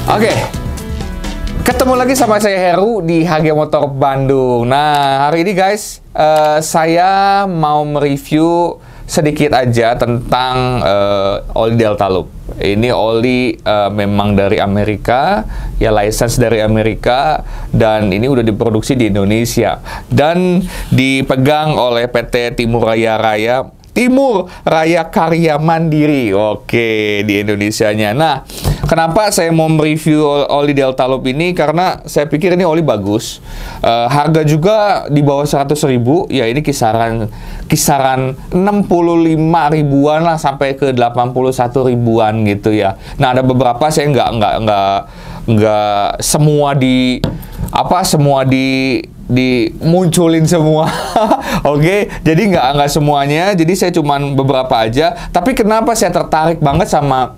Oke, ketemu lagi sama saya Heru di HG Motor Bandung. Nah, hari ini guys, saya mau mereview sedikit aja tentang oli Deltalup. Ini oli memang dari Amerika, ya license dari Amerika, dan ini udah diproduksi di Indonesia dan dipegang oleh PT Timur Raya Karya Mandiri. Oke, di Indonesianya. Nah, kenapa saya mau mereview oli Deltalup ini? Karena saya pikir ini oli bagus. Harga juga di bawah 100.000. Ya, ini kisaran 65 ribuan lah sampai ke 81 ribuan gitu ya. Nah, ada beberapa saya nggak semua dimunculin semua. Oke, jadi nggak semuanya, jadi saya cuman beberapa aja. Tapi kenapa saya tertarik banget sama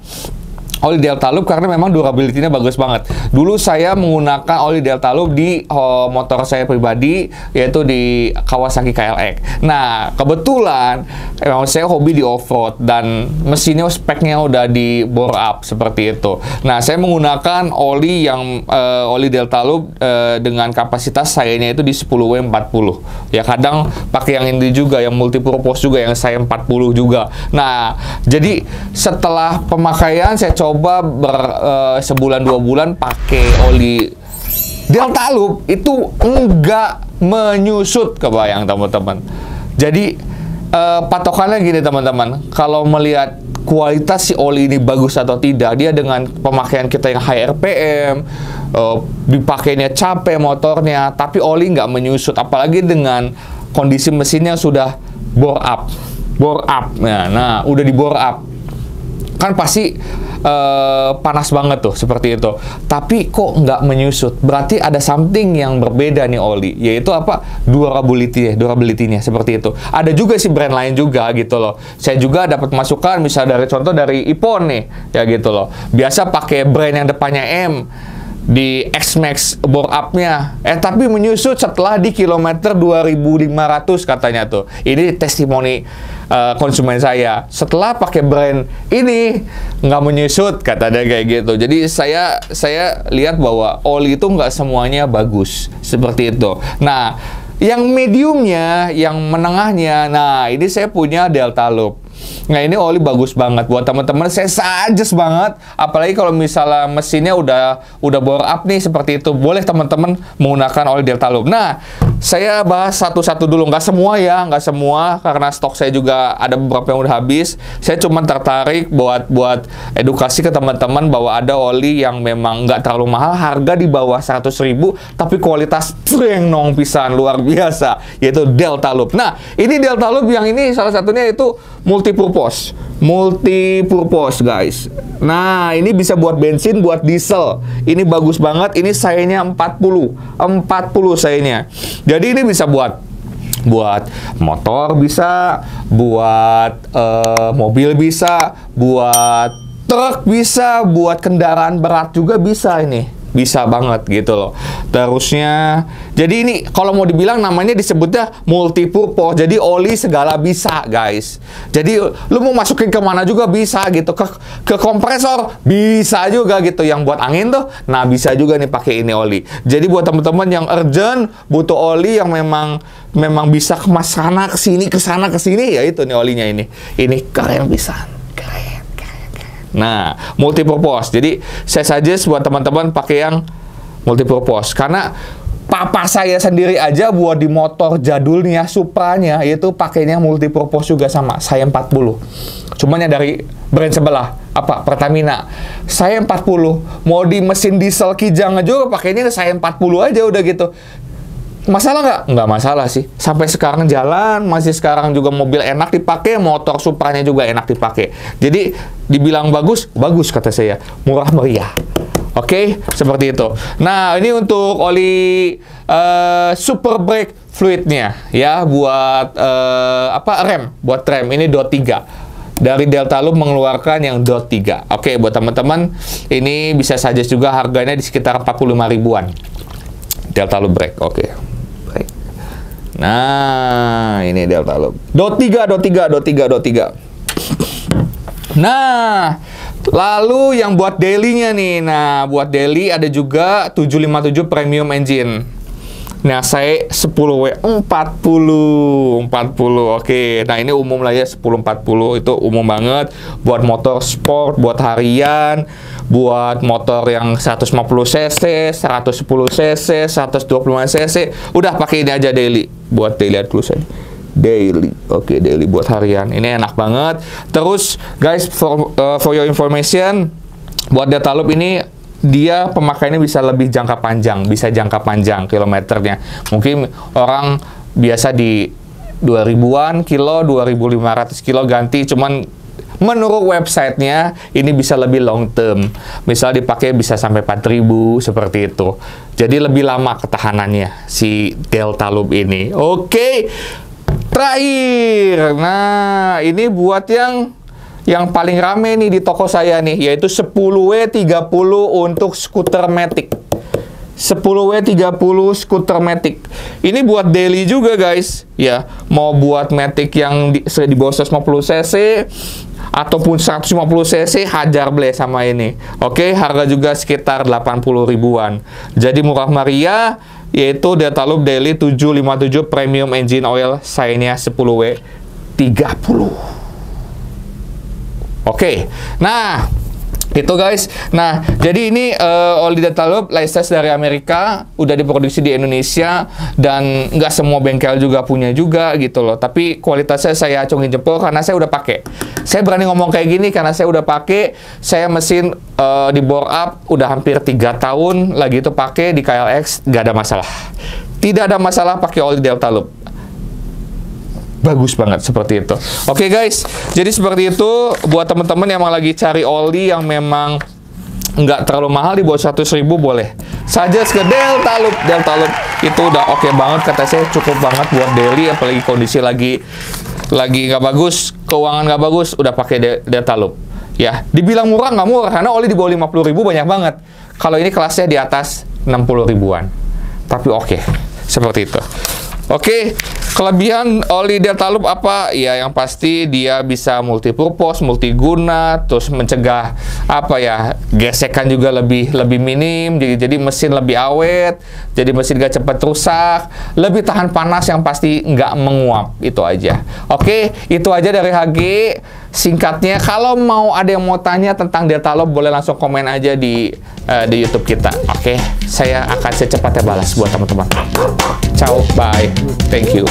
oli Deltalup? Karena memang durability-nya bagus banget. Dulu saya menggunakan oli Deltalup di motor saya pribadi, yaitu di Kawasaki KLX. Nah, kebetulan emang saya hobi di off-road dan mesinnya speknya udah di bore up seperti itu. Nah, saya menggunakan oli Deltalup dengan kapasitas sayanya itu di 10W40. Ya, kadang pakai yang ini juga, yang multipurpose juga, yang saya 40 juga. Nah, jadi setelah pemakaian saya coba sebulan 2 bulan pakai oli Deltalup, itu enggak menyusut, kebayang teman-teman. Jadi patokannya gini teman-teman, kalau melihat kualitas si oli ini bagus atau tidak, dia dengan pemakaian kita yang high RPM, dipakainya capek motornya, tapi oli nggak menyusut, apalagi dengan kondisi mesinnya sudah bore up. Nah, udah di bore up kan pasti panas banget tuh, seperti itu. Tapi kok nggak menyusut? Berarti ada something yang berbeda nih oli, yaitu apa? Durability-nya seperti itu. Ada juga sih brand lain juga gitu loh. Saya juga dapat masukan, misal contoh dari Ippon nih, ya gitu loh. Biasa pakai brand yang depannya M di X-Max bore up-nya, tapi menyusut setelah di kilometer 2.500 katanya tuh. Ini testimoni konsumen saya. Setelah pakai brand ini nggak menyusut, katanya kayak gitu. Jadi saya lihat bahwa oli itu nggak semuanya bagus seperti itu. Nah, yang mediumnya, yang menengahnya, nah ini saya punya Deltalup. Nah, ini oli bagus banget buat teman-teman. Saya suggest banget, apalagi kalau misalnya mesinnya udah bore up nih seperti itu, boleh teman-teman menggunakan oli Deltalup. Nah, saya bahas satu-satu dulu, nggak semua karena stok saya juga ada beberapa yang udah habis. Saya cuma tertarik buat edukasi ke teman-teman bahwa ada oli yang memang nggak terlalu mahal, harga di bawah 100.000, tapi kualitas nong pisan luar biasa, yaitu Deltalup. Nah, ini Deltalup yang ini salah satunya itu multipurpose guys. Nah, ini bisa buat bensin, buat diesel. Ini bagus banget. Ini sayanya 40 sayanya. Jadi ini bisa buat motor, bisa buat mobil, bisa buat truk, bisa buat kendaraan berat juga bisa ini. Bisa banget gitu loh. Terusnya, jadi ini kalau mau dibilang namanya disebutnya multipurpose. Jadi oli segala bisa guys. Jadi lu mau masukin kemana juga bisa gitu. Ke kompresor bisa juga gitu. Yang buat angin tuh, nah bisa juga nih pakai ini oli. Jadi buat teman-teman yang urgent butuh oli yang memang bisa kemas sana kesini, kesana kesini, ya itu nih olinya ini. Ini keren pisan. Nah, multipurpose. Jadi saya suggest buat teman-teman pakai yang multipurpose, karena papa saya sendiri aja buat di motor jadulnya Supranya itu pakainya multipurpose juga sama, saya 40. Cuman yang dari brand sebelah, apa? Pertamina. Saya 40. Mau di mesin diesel Kijang aja pakainya saya 40 aja udah gitu. Masalah nggak? Nggak masalah sih. Sampai sekarang jalan, masih sekarang juga mobil enak dipakai, motor Supranya juga enak dipakai. Jadi, dibilang bagus kata saya. Murah meriah. Oke, seperti itu. Nah, ini untuk oli super brake fluidnya, ya, buat rem. Buat rem, ini DOT 3. Dari Deltalup mengeluarkan yang DOT 3. Oke, buat teman-teman, ini bisa suggest juga harganya di sekitar 45 ribuan. Deltalup brake, oke. Nah, ini Deltalup. DOT 3. Nah, Lalu yang buat daily-nya nih. Nah, buat daily ada juga 757 premium engine. Nah, saya 10W 40. Oke. Nah, ini umum lah ya, 1040 itu umum banget buat motor sport, buat harian, buat motor yang 150 cc, 110 cc, 125 cc. Udah pakai ini aja daily. Buat daily tulisan daily. Oke, daily buat harian. Ini enak banget. Terus guys, for your information, buat Delta Loop ini dia pemakaiannya bisa lebih jangka panjang, kilometernya. Mungkin orang biasa di 2000-an kilo, 2500 kilo ganti, cuman menurut websitenya ini bisa lebih long term. Misal dipakai bisa sampai 4000 seperti itu. Jadi lebih lama ketahanannya si Delta Loop ini. Oke. Terakhir. Nah, ini buat yang paling rame nih di toko saya nih, yaitu 10W30 untuk skuter Matic. 10W30 skuter Matic. Ini buat daily juga guys, ya. Mau buat Matic yang di bawah 150 cc ataupun 150 cc, hajar bleh sama ini. Oke, harga juga sekitar 80 ribuan. Jadi murah meriah, yaitu Delta Loop Daily 757 Premium Engine Oil Sainia 10W30. Oke, nah itu guys. Nah, jadi ini oli Delta Loop license dari Amerika, udah diproduksi di Indonesia, dan nggak semua bengkel juga punya juga gitu loh. Tapi kualitasnya saya acungin jempol karena saya udah pakai. Saya berani ngomong kayak gini karena saya udah pakai. Saya mesin di bore up udah hampir 3 tahun lagi itu pakai di KLX, nggak ada masalah. Tidak ada masalah pakai oli Delta Loop. Bagus banget seperti itu. Oke guys, jadi seperti itu buat teman-teman yang lagi cari oli yang memang nggak terlalu mahal, di bawah 100.000 boleh saja ke Delta Loop. Delta Loop itu udah oke banget, kata saya cukup banget buat daily, apalagi kondisi lagi nggak bagus, keuangan nggak bagus, udah pakai Delta Loop. Ya, dibilang murah nggak murah karena oli di bawah 50.000 banyak banget. Kalau ini kelasnya di atas 60 ribuan. Tapi oke, seperti itu. Oke, kelebihan oli Delta Loop apa? Ya, yang pasti dia bisa multipurpose, multiguna, terus mencegah apa ya, gesekan juga lebih minim, jadi mesin lebih awet, jadi mesin gak cepat rusak, lebih tahan panas, yang pasti nggak menguap, itu aja. Oke, itu aja dari HG. Singkatnya, kalau mau ada yang mau tanya tentang Delta Loop, boleh langsung komen aja di YouTube kita. Oke, saya akan secepatnya balas buat teman-teman. Ciao, bye, thank you.